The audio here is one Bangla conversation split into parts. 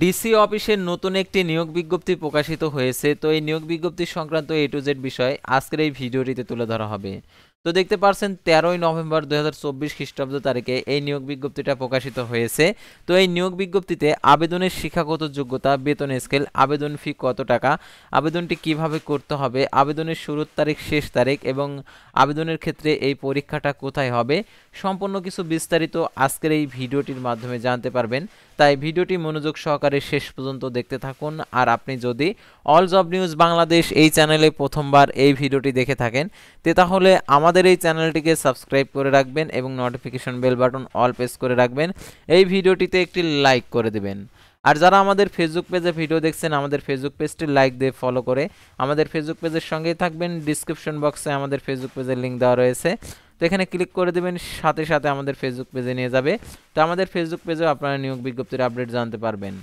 ডিসি অফিসের নতুন একটি নিয়োগ বিজ্ঞপ্তি প্রকাশিত হয়েছে। তো এই নিয়োগ বিজ্ঞপ্তি সংক্রান্ত A to Z বিষয় আজকের এই ভিডিওটিতে তুলে ধরা হবে। তো দেখতে পাচ্ছেন 13ই নভেম্বর 2024 খ্রিস্টাব্দ তারিখে এই নিয়োগ বিজ্ঞপ্তিটা প্রকাশিত হয়েছে। তো এই নিয়োগ বিজ্ঞপ্তিতে আবেদনের শিক্ষাগত যোগ্যতা, বেতন স্কেল, আবেদন ফি কত টাকা, আবেদনটি কিভাবে করতে হবে, আবেদনের শুরুর তারিখ, শেষ তারিখ এবং আবেদনের ক্ষেত্রে এই পরীক্ষাটা কোথায় হবে, সম্পূর্ণ কিছু বিস্তারিত আজকের এই ভিডিওটির মাধ্যমে জানতে পারবেন। তাই ভিডিওটি মনোযোগ সহকারে শেষ পর্যন্ত দেখতে থাকুন। আর আপনি যদি অল জব নিউজ বাংলাদেশ এই চ্যানেলে প্রথমবার এই ভিডিওটি দেখে থাকেন তাহলে আমাদের এই চ্যানেলটিকে সাবস্ক্রাইব করে রাখবেন এবং notification bell button all press করে রাখবেন। এই ভিডিওটিতে একটি লাইক করে দেবেন। আর যারা আমাদের ফেসবুক পেজে ভিডিও দেখছেন, আমাদের ফেসবুক পেজটি লাইক দিয়ে ফলো করে আমাদের ফেসবুক পেজের সঙ্গেই থাকবেন। ডিসক্রিপশন বক্সে আমাদের ফেসবুক পেজের লিঙ্ক দেওয়া রয়েছে, তো এখানে ক্লিক করে দেবেন, সাথে সাথে আমাদের ফেসবুক পেজে নিয়ে যাবে। তো আমাদের ফেসবুক পেজেও আপনারা নিয়োগ বিজ্ঞপ্তির আপডেট জানতে পারবেন।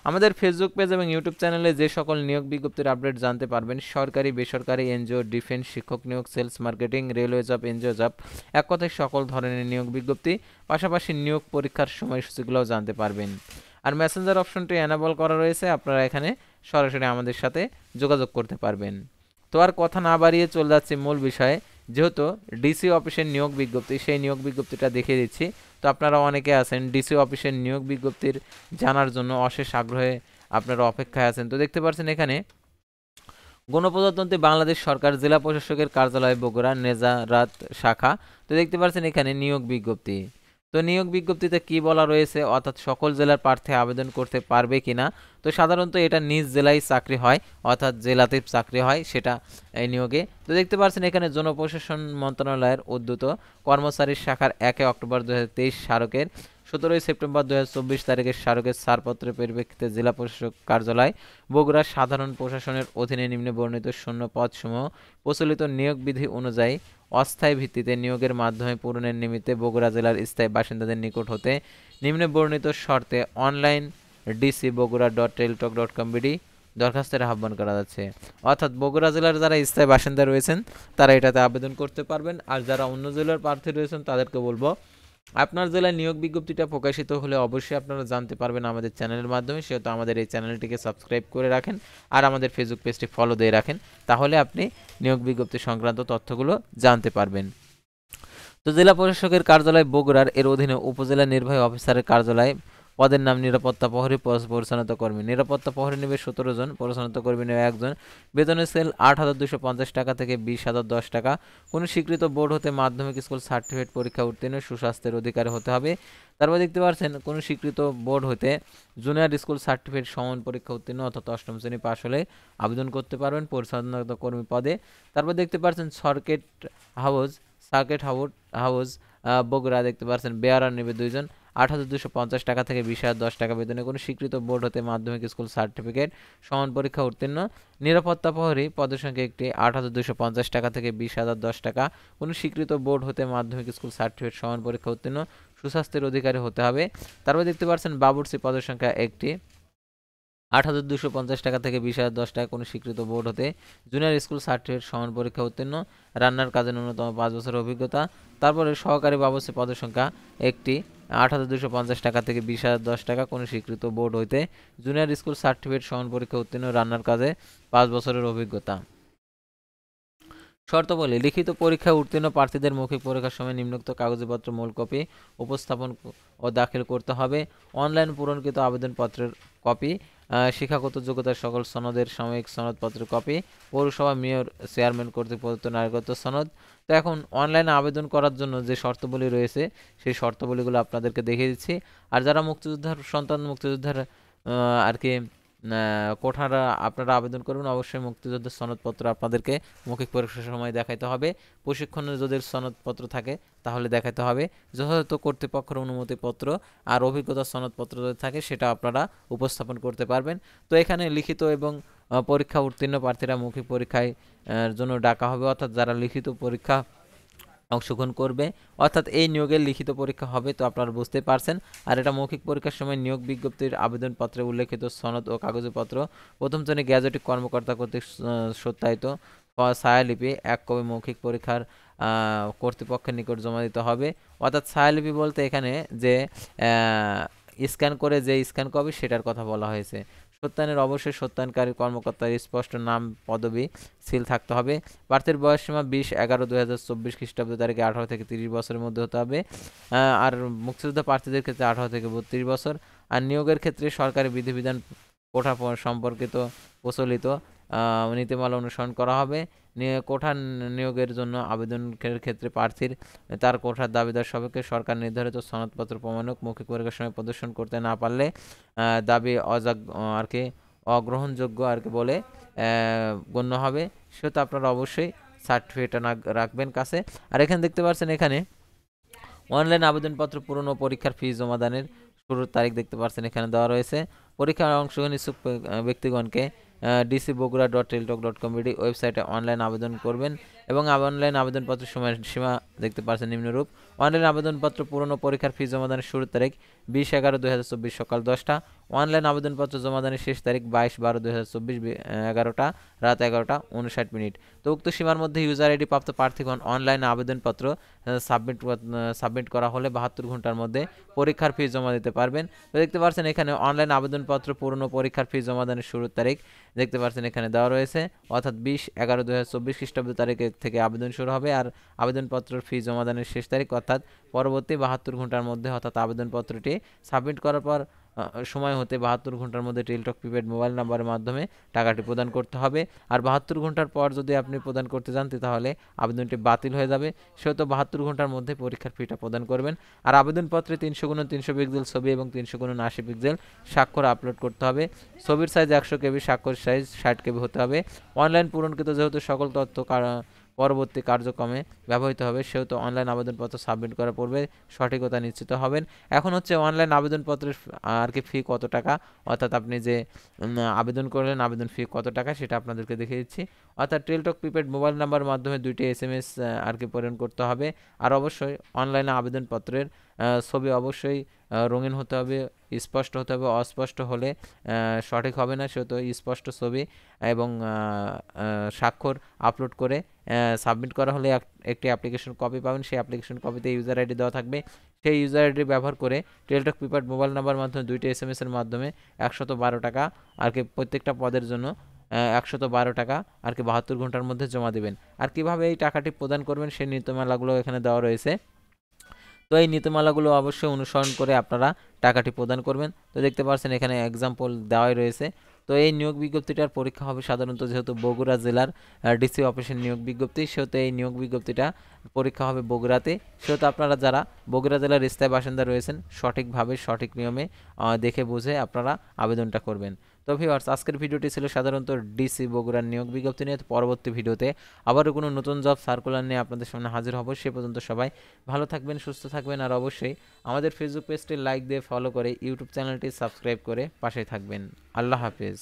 আমাদের ফেসবুক পেজ এবং ইউটিউব চ্যানেলে যে সকল নিয়োগ বিজ্ঞপ্তির আপডেট জানতে পারবেন, সরকারি, বেসরকারি, এনজিও, ডিফেন্স, শিক্ষক নিয়োগ, sales, marketing, railway job, NGO job, এক কথায় সকল ধরনের নিয়োগ বিজ্ঞপ্তি, পাশাপাশি নিয়োগ পরীক্ষার সময়সূচিগুলোও জানতে পারবেন। আর মেসেঞ্জার অপশনটি এনাবল করা রয়েছে, আপনারা এখানে সরাসরি আমাদের সাথে যোগাযোগ করতে পারবেন। তো আর কথা না বাড়িয়ে চলে যাচ্ছে মূল বিষয়ে। যেহেতু ডিসি অফিসের নিয়োগ বিজ্ঞপ্তি, সেই নিয়োগ বিজ্ঞপ্তিটা দেখিয়ে দিচ্ছি। তো আপনারা অনেকে আছেন ডিসি অফিসের নিয়োগ বিজ্ঞপ্তির জানার জন্য অশেষ আগ্রহে আপনারা অপেক্ষায় আছেন। তো দেখতে পাচ্ছেন এখানে গণপ্রজাতন্ত্রী বাংলাদেশ সরকার, জেলা প্রশাসকের কার্যালয় বগুড়া, নেজারাত শাখা। তো দেখতে পাচ্ছেন এখানে নিয়োগ বিজ্ঞপ্তি। তো নিয়োগ বিজ্ঞপ্তিতে কি বলা রয়েছে, অর্থাৎ সকল জেলার প্রার্থী আবেদন করতে পারবে কিনা। তো সাধারণত এটা নিজ জেলায় চাকরি হয়, অর্থাৎ জেলাতে চাকরি হয় সেটা এই নিয়োগে। তো দেখতে পাচ্ছেন এখানে জনপ্রশাসন মন্ত্রণালয়ের উদ্যত কর্মচারীর শাখার 1 অক্টোবর 2023 স্মারকের 17 সেপ্টেম্বর 2024 তারিখের স্মারকের ছাড়পত্রের পরিপ্রেক্ষিতে জেলা প্রশাসক কার্যালয় বগুড়া সাধারণ প্রশাসনের অধীনে নিম্নে বর্ণিত শূন্য পদসমূহ প্রচলিত নিয়োগ বিধি অনুযায়ী অস্থায়ী ভিত্তিতে নিয়োগের মাধ্যমে পূরণের নিমিত্তে বগুড়া জেলার স্থায়ী বাসিন্দাদের নিকট হতে নিম্নে বর্ণিত শর্তে অনলাইন dc.bogura.টেলিটক.com/bd দরখাস্তের আহ্বান করা যাচ্ছে। অর্থাৎ বগুড়া জেলার যারা স্থায়ী বাসিন্দা রয়েছেন তারা এটাতে আবেদন করতে পারবেন। আর যারা অন্য জেলার প্রার্থী রয়েছেন তাদেরকে বলবো, আপনার জেলায় নিয়োগ বিজ্ঞপ্তিটা প্রকাশিত হলে অবশ্যই আপনারা জানতে পারবেন আমাদের চ্যানেলের মাধ্যমে। সেহেতু আমাদের এই চ্যানেলটিকে সাবস্ক্রাইব করে রাখেন আর আমাদের ফেসবুক পেজটি ফলো দিয়ে রাখেন, তাহলে আপনি নিয়োগ বিজ্ঞপ্তি সংক্রান্ত তথ্যগুলো জানতে পারবেন। তো জেলা প্রশাসকের কার্যালয় বগুড়ার এর অধীনে উপজেলা নির্বাহী অফিসারের কার্যালয়, পদের নাম নিরাপত্তা প্রহরী, পরিচালনা কর্মী। নিরাপত্তা প্রহরী নেবে 17 জন, পরিচালনা কর্মী নেবে 1 জন। বেতনের স্কেল 8,250 টাকা থেকে 20,010 টাকা। কোনো স্বীকৃত বোর্ড হতে মাধ্যমিক স্কুল সার্টিফিকেট পরীক্ষা উত্তীর্ণ, সুস্বাস্থ্যের অধিকারী হতে হবে। তারপর দেখতে পাচ্ছেন কোনো স্বীকৃত বোর্ড হতে জুনিয়র স্কুল সার্টিফিকেট সমান পরীক্ষা উত্তীর্ণ অর্থাৎ 8ম শ্রেণী পাশ হলে আবেদন করতে পারবেন পরিচালনা কর্মী পদে। তারপর দেখতে পাচ্ছেন সার্কিট হাউস বগুড়া দেখতে পাচ্ছেন বেয়ারার নেবে 2 জন, 8,250 টাকা থেকে 20,010 টাকা বেতনে। কোনো স্বীকৃত বোর্ড হতে মাধ্যমিক স্কুল সার্টিফিকেট সমান পরীক্ষা উত্তীর্ণ। নিরাপত্তা প্রহরী পদের সংখ্যা একটি, 8,250 টাকা থেকে 20,010 টাকা। কোনো স্বীকৃত বোর্ড হতে মাধ্যমিক স্কুল সার্টিফিকেট সমান পরীক্ষা উত্তীর্ণ, সুস্বাস্থ্যের অধিকারী হতে হবে। তারপর দেখতে পাচ্ছেন বাবুর্চি পদের সংখ্যা একটি, 8,250 টাকা থেকে 20,010 টাকা। কোনো স্বীকৃত বোর্ড হতে জুনিয়র স্কুল সার্টিফিকেট সমান পরীক্ষা উত্তীর্ণ, রান্নার কাজে ন্যূনতম 5 বছরের অভিজ্ঞতা। তারপরে সহকারী বাবুর্চি পদের সংখ্যা একটি, 8,250 টাকা থেকে 20,010 টাকা। কোনো স্বীকৃত বোর্ড হইতে জুনিয়র স্কুল সার্টিফিকেট সমান পরীক্ষা উত্তীর্ণ, রান্নার কাজে 5 বছরের অভিজ্ঞতা। শর্তাবলী: লিখিত পরীক্ষায় উত্তীর্ণ প্রার্থীদের মৌখিক পরীক্ষার সময় নিম্নোক্ত কাগজপত্র মূল কপি উপস্থাপন ও দাখিল করতে হবে। অনলাইন পূরণকৃত আবেদনপত্রের কপি, শিক্ষাগত যোগ্যতার সকল সনদের সাময়িক সনদপত্রের কপি, পৌরসভা মেয়র চেয়ারম্যান কর্তৃক প্রদত্ত নাগরিকত্ব সনদ। তো এখন অনলাইনে আবেদন করার জন্য যে শর্তাবলী রয়েছে সেই শর্তাবলীগুলো আপনাদেরকে দেখিয়ে দিচ্ছি। আর যারা মুক্তিযোদ্ধার সন্তান, মুক্তিযোদ্ধার আর কি কোঠারা আপনারা আবেদন করবেন, অবশ্যই মুক্তিযোদ্ধার সনদপত্র আপনাদেরকে মৌখিক পরীক্ষার সময় দেখাইতে হবে। প্রশিক্ষণের যদি সনদপত্র থাকে তাহলে দেখাতে হবে। যথাযথ কর্তৃপক্ষের অনুমতিপত্র আর অভিজ্ঞতার সনদপত্র যদি থাকে সেটা আপনারা উপস্থাপন করতে পারবেন। তো এখানে লিখিত এবং পরীক্ষা উত্তীর্ণ প্রার্থীরা মৌখিক পরীক্ষায় জন্য ডাকা হবে, অর্থাৎ যারা লিখিত পরীক্ষা অংশগ্রহণ করবে, অর্থাৎ এই নিয়োগের লিখিত পরীক্ষা হবে। তো আপনারা বুঝতে পারছেন। আর এটা মৌখিক পরীক্ষার সময় নিয়োগ বিজ্ঞপ্তির আবেদনপত্রে উল্লেখিত সনদ ও কাগজপত্র প্রথম শ্রেণী গ্যাজেটিক কর্মকর্তা কর্তৃক সত্যায়িত ছায়ালিপি 1 কপি মৌখিক পরীক্ষার কর্তৃপক্ষের নিকট জমা দিতে হবে। অর্থাৎ ছায়ালিপি বলতে এখানে যে স্ক্যান করে যে স্ক্যান কপি সেটার কথা বলা হয়েছে। সত্যায়নের অবশ্যই সত্যায়নকারী কর্মকর্তার স্পষ্ট নাম, পদবি, সিল থাকতে হবে। প্রার্থীর বয়সসীমা 20/11/2024 খ্রিস্টাব্দ তারিখে 18 থেকে 30 বছরের মধ্যে হতে হবে। আর মুক্তিযোদ্ধা প্রার্থীদের ক্ষেত্রে 18 থেকে 32 বছর। আর নিয়োগের ক্ষেত্রে সরকারি বিধিবিধান কোঠা সম্পর্কিত প্রচলিত নীতিমালা অনুসরণ করা হবে। কোঠা নিয়োগের জন্য আবেদনের ক্ষেত্রে প্রার্থীর তার কোঠার দাবিদার সবাইকে সরকার নির্ধারিত সনদপত্র প্রমাণক মৌখিক পরীক্ষার সময় প্রদর্শন করতে না পারলে দাবি আর কি অগ্রহণযোগ্য আর কি বলে গণ্য হবে। সেহেতু আপনারা অবশ্যই সার্টিফিকেটটা রাখবেন কাছে। আর এখানে দেখতে পাচ্ছেন এখানে অনলাইন আবেদনপত্র পূরণ ও পরীক্ষার ফি জমাদানের শুরুর তারিখ দেখতে পাচ্ছেন এখানে দেওয়া রয়েছে। পরীক্ষার অংশগ্রহণ ইচ্ছুক ব্যক্তিগণকে dcbogura.teltok.com ওয়েবসাইটে অনলাইন আবেদন করবেন এবং অনলাইন আবেদনপত্রের সময়সীমা দেখতে পাচ্ছেন নিম্নরূপ। অনলাইন আবেদনপত্র পূরণ ও পরীক্ষার ফি জমাদানের শুরুর তারিখ 20/11/2024 সকাল 10টা। অনলাইন আবেদনপত্র জমাদানের শেষ তারিখ 22/12/2024 11টা রাত 11:59। তো উক্ত সীমার মধ্যে ইউজার আইডি প্রাপ্ত প্রার্থীগণ অনলাইন আবেদনপত্র সাবমিট করা হলে 72 ঘন্টার মধ্যে পরীক্ষার ফি জমা দিতে পারবেন। তো দেখতে পাচ্ছেন এখানে অনলাইন আবেদনপত্র পূরণ ও পরীক্ষার ফি জমাদানের শুরুর তারিখ দেখতে পাচ্ছেন এখানে দেওয়া রয়েছে, অর্থাৎ 20/11/2024 খ্রিস্টাব্দ তারিখে থেকে আবেদন শুরু হবে। আর আবেদনপত্রের ফি জমাদানের শেষ তারিখ অর্থাৎ পরবর্তী 72 ঘন্টার মধ্যে, অর্থাৎ আবেদনপত্রটি সাবমিট করার পর সময় হতে 72 ঘন্টার মধ্যে টেলিটক প্রিপেড মোবাইল নাম্বারের মাধ্যমে টাকাটি প্রদান করতে হবে। আর 72 ঘন্টার পর যদি আপনি প্রদান করতে যান তাহলে আবেদনটি বাতিল হয়ে যাবে। সেহেতু 72 ঘন্টার মধ্যে পরীক্ষার ফিটা প্রদান করবেন। আর আবেদনপত্রে 300x300 পিক্সেল ছবি এবং 300x80 পিক্সেল স্বাক্ষর আপলোড করতে হবে। ছবির সাইজ 100 KB, স্বাক্ষরের সাইজ 60 KB হতে হবে। অনলাইন পূরণকৃত যেহেতু সকল তথ্য পরবর্তী কার্যক্রমে ব্যবহৃত হবে, সেহেতু অনলাইন আবেদনপত্র সাবমিট করার পূর্বে সঠিকতা নিশ্চিত হবেন। এখন হচ্ছে অনলাইন আবেদনপত্রের আর কি ফি কত টাকা, অর্থাৎ আপনি যে আবেদন করলেন আবেদন ফি কত টাকা সেটা আপনাদেরকে দেখিয়ে দিচ্ছি। অর্থাৎ টেলিটক প্রিপেড মোবাইল নাম্বারের মাধ্যমে 2টি SMS আর কি প্রেরণ করতে হবে। আর অবশ্যই অনলাইনে আবেদনপত্রের ছবি অবশ্যই রঙিন হতে হবে, স্পষ্ট হতে হবে। অস্পষ্ট হলে সঠিক হবে না, সেহেতু স্পষ্ট ছবি এবং স্বাক্ষর আপলোড করে সাবমিট করা হলে একটি অ্যাপ্লিকেশন কপি পাবেন। সেই অ্যাপ্লিকেশন কপিতে ইউজার আইডি দেওয়া থাকবে। সেই ইউজার আইডি ব্যবহার করে টেলিটক প্রিপেড মোবাইল নাম্বার মাধ্যমে 2টি SMS এর মাধ্যমে 112 টাকা আর কি প্রত্যেকটা পদের জন্য 112 টাকা আর কি 72 ঘন্টার মধ্যে জমা দেবেন। আর কিভাবে এই টাকাটি প্রদান করবেন সেই নীতিমালাগুলো এখানে দেওয়া রয়েছে। তো এই নীতিমালাগুলো অবশ্যই অনুসরণ করে আপনারা টাকাটি প্রদান করবেন। তো দেখতে পাচ্ছেন এখানে এক্সাম্পল দেওয়াই রয়েছে। তো এই নিয়োগ বিজ্ঞপ্তিটার পরীক্ষা হবে সাধারণত, যেহেতু বগুড়া জেলার ডিসি অফিসের নিয়োগ বিজ্ঞপ্তি, সেহেতু এই নিয়োগ বিজ্ঞপ্তিটা পরীক্ষা হবে বগুড়াতে। সেহেতু আপনারা যারা বগুড়া জেলার স্থায়ী বাসিন্দা রয়েছেন সঠিকভাবে সঠিক নিয়মে দেখে বুঝে আপনারা আবেদনটা করবেন। তো ভিউয়ার্স, আজকের ভিডিওটি ছিল সাধারণত ডিসি বগুড়ার নিয়োগ বিজ্ঞপ্তি নিয়ে। পরবর্তী ভিডিওতে আবারও কোনো নতুন জব সার্কুলার নিয়ে আপনাদের সামনে হাজির হব। সে পর্যন্ত সবাই ভালো থাকবেন, সুস্থ থাকবেন। আর অবশ্যই আমাদের ফেসবুক পেজটি লাইক দিয়ে ফলো করে ইউটিউব চ্যানেলটি সাবস্ক্রাইব করে পাশে থাকবেন। আল্লাহ হাফেজ।